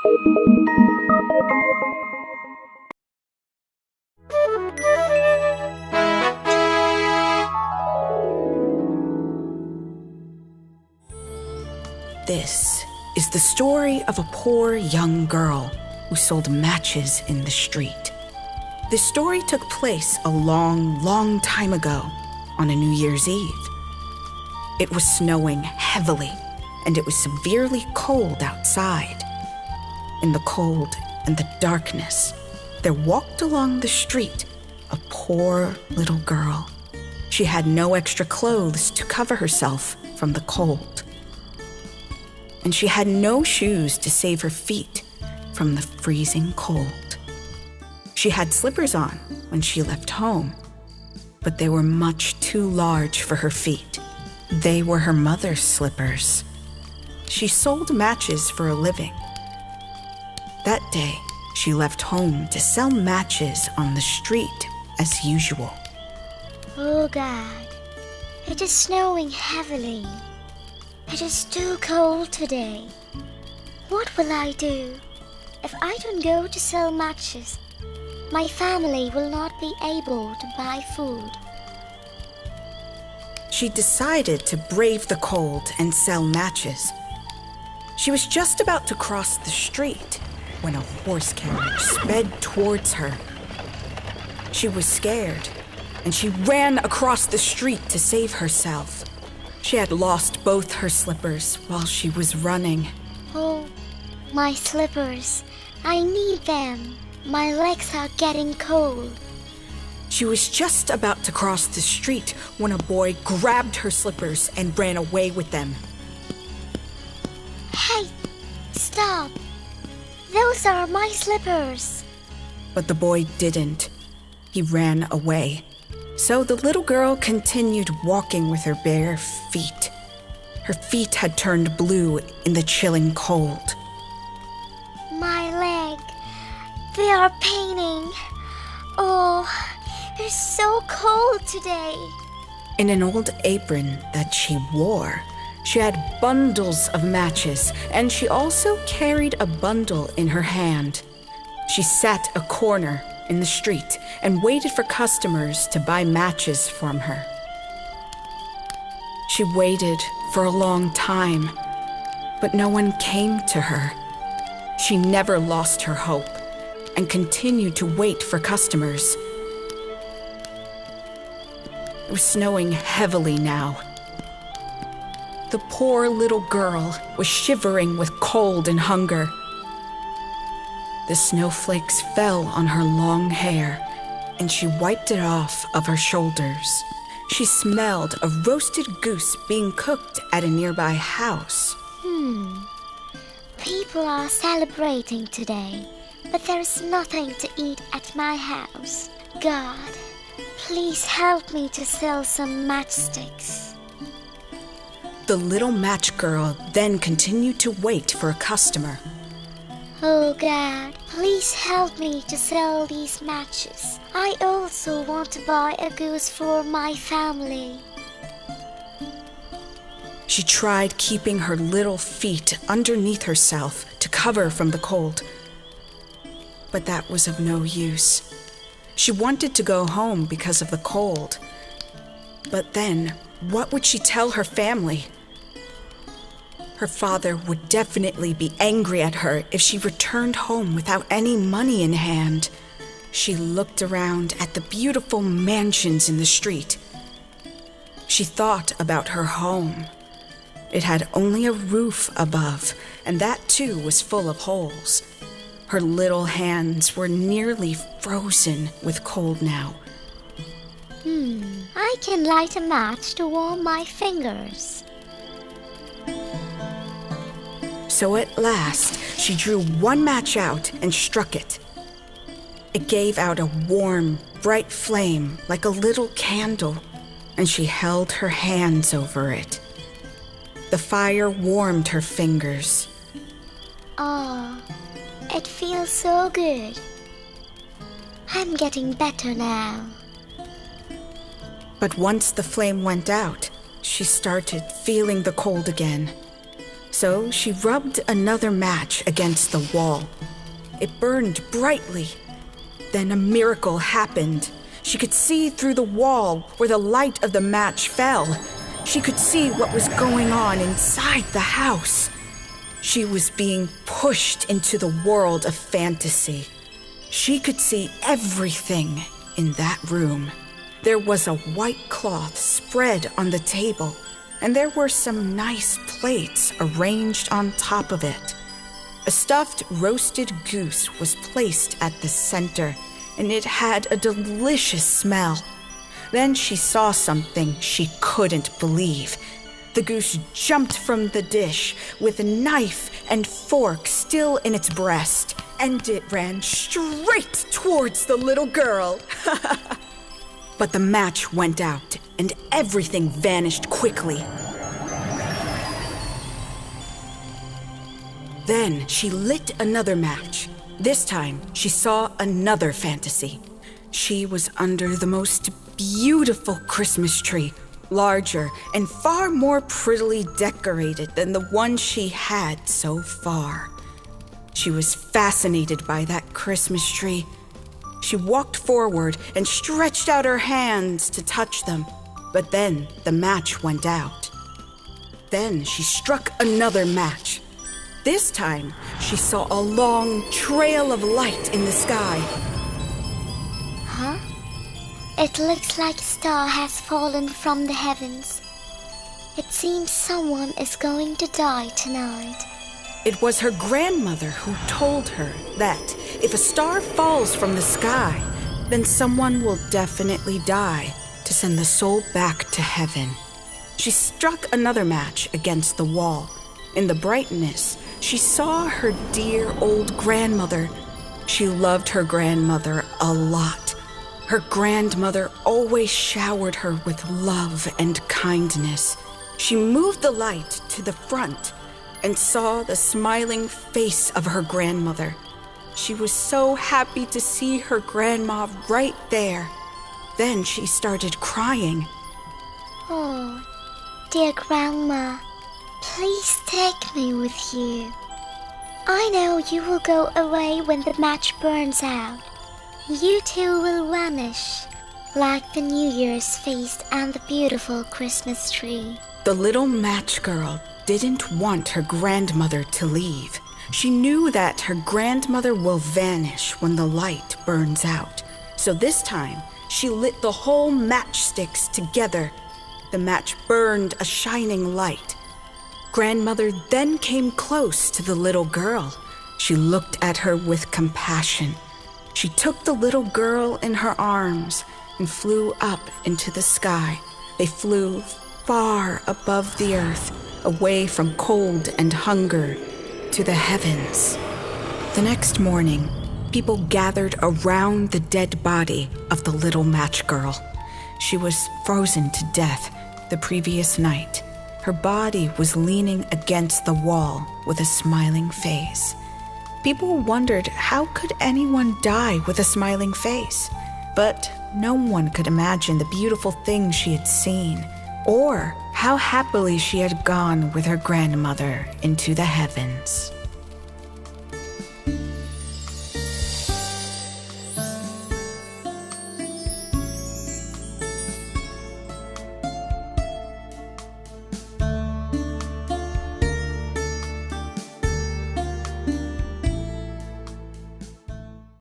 This is the story of a poor young girl who sold matches in the street. This story took place a long, long time ago on a New Year's Eve. It was snowing heavily, and it was severely cold outside. In the cold and the darkness, there walked along the street a poor little girl. She had no extra clothes to cover herself from the cold. And she had no shoes to save her feet from the freezing cold. She had slippers on when she left home, but they were much too large for her feet. They were her mother's slippers. She sold matches for a living. That day, she left home to sell matches on the street as usual. Oh God, it is snowing heavily. It is too cold today. What will I do? If I don't go to sell matches, my family will not be able to buy food. She decided to brave the cold and sell matches. She was just about to cross the street when a horse carriage sped towards her. She was scared, and she ran across the street to save herself. She had lost both her slippers while she was running. Oh, my slippers. I need them. My legs are getting cold. She was just about to cross the street when a boy grabbed her slippers and ran away with them. Hey, stop. Those are my slippers. But the boy didn't. He ran away. So the little girl continued walking with her bare feet. Her feet had turned blue in the chilling cold. My leg. They are paining. Oh, it's so cold today. In an old apron that she wore, she had bundles of matches, and she also carried a bundle in her hand. She sat a corner in the street and waited for customers to buy matches from her. She waited for a long time, but no one came to her. She never lost her hope and continued to wait for customers. It was snowing heavily now. The poor little girl was shivering with cold and hunger. The snowflakes fell on her long hair, and she wiped it off of her shoulders. She smelled a roasted goose being cooked at a nearby house. People are celebrating today, but there's nothing to eat at my house. God, please help me to sell some matchsticks. The little match girl then continued to wait for a customer. Oh God, please help me to sell these matches. I also want to buy a goose for my family. She tried keeping her little feet underneath herself to cover from the cold, but that was of no use. She wanted to go home because of the cold, but then what would she tell her family? Her father would definitely be angry at her if she returned home without any money in hand. She looked around at the beautiful mansions in the street. She thought about her home. It had only a roof above, and that too was full of holes. Her little hands were nearly frozen with cold now. I can light a match to warm my fingers. So at last, she drew one match out and struck it. It gave out a warm, bright flame like a little candle, and she held her hands over it. The fire warmed her fingers. Oh, it feels so good. I'm getting better now. But once the flame went out, she started feeling the cold again. So she rubbed another match against the wall. It burned brightly. Then a miracle happened. She could see through the wall where the light of the match fell. She could see what was going on inside the house. She was being pushed into the world of fantasy. She could see everything in that room. There was a white cloth spread on the table, and there were some nice plates arranged on top of it. A stuffed roasted goose was placed at the center, and it had a delicious smell. Then she saw something she couldn't believe. The goose jumped from the dish with a knife and fork still in its breast, and it ran straight towards the little girl. But the match went out, and everything vanished quickly. Then she lit another match. This time, she saw another fantasy. She was under the most beautiful Christmas tree, larger and far more prettily decorated than the one she had so far. She was fascinated by that Christmas tree. She walked forward and stretched out her hands to touch them, but then the match went out. Then she struck another match. This time, she saw a long trail of light in the sky. Huh? It looks like a star has fallen from the heavens. It seems someone is going to die tonight. It was her grandmother who told her that if a star falls from the sky, then someone will definitely die to send the soul back to heaven. She struck another match against the wall. In the brightness, she saw her dear old grandmother. She loved her grandmother a lot. Her grandmother always showered her with love and kindness. She moved the light to the front and saw the smiling face of her grandmother. She was so happy to see her grandma right there. Then she started crying. Oh, dear Grandma, please take me with you. I know you will go away when the match burns out. You too will vanish, like the New Year's feast and the beautiful Christmas tree. The little match girl didn't want her grandmother to leave. She knew that her grandmother will vanish when the light burns out. So this time, she lit the whole matchsticks together. The match burned a shining light. Grandmother then came close to the little girl. She looked at her with compassion. She took the little girl in her arms and flew up into the sky. They flew far above the earth, away from cold and hunger, to the heavens. The next morning, people gathered around the dead body of the little match girl. She was frozen to death the previous night. Her body was leaning against the wall with a smiling face. People wondered how could anyone die with a smiling face? But no one could imagine the beautiful things she had seen, or how happily she had gone with her grandmother into the heavens.